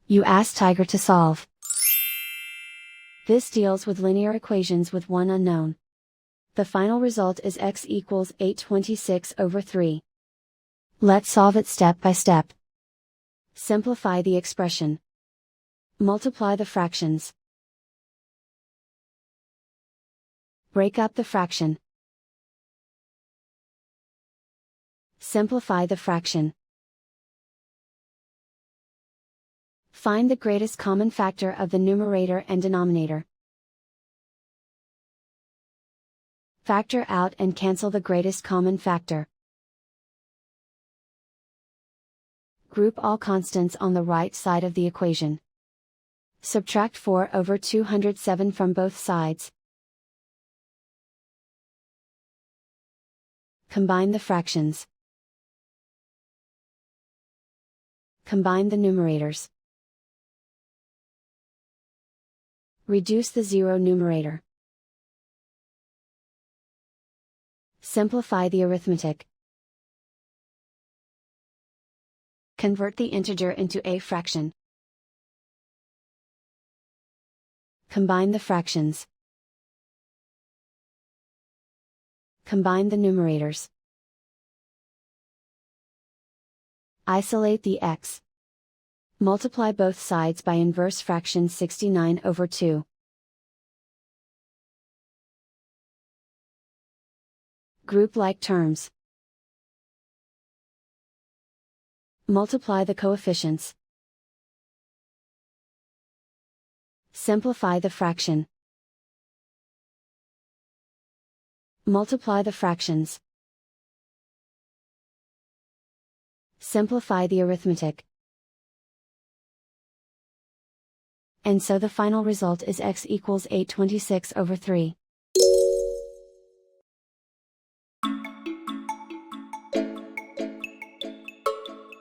You ask Tiger to solve. This deals with linear equations with one unknown. The final result is x equals 8/26/3. Let's solve it step by step. Simplify the expression. Multiply the fractions. Break up the fraction. Simplify the fraction. Find the greatest common factor of the numerator and denominator. Factor out and cancel the greatest common factor. Group all constants on the right side of the equation. Subtract 4/207 from both sides. Combine the fractions. Combine the numerators. Reduce the zero numerator. Simplify the arithmetic. Convert the integer into a fraction. Combine the fractions. Combine the numerators. Isolate the x. Multiply both sides by inverse fraction 69/2. Group like terms. Multiply the coefficients. Simplify the fraction. Multiply the fractions. Simplify the arithmetic. And so the final result is x equals 8/26/3.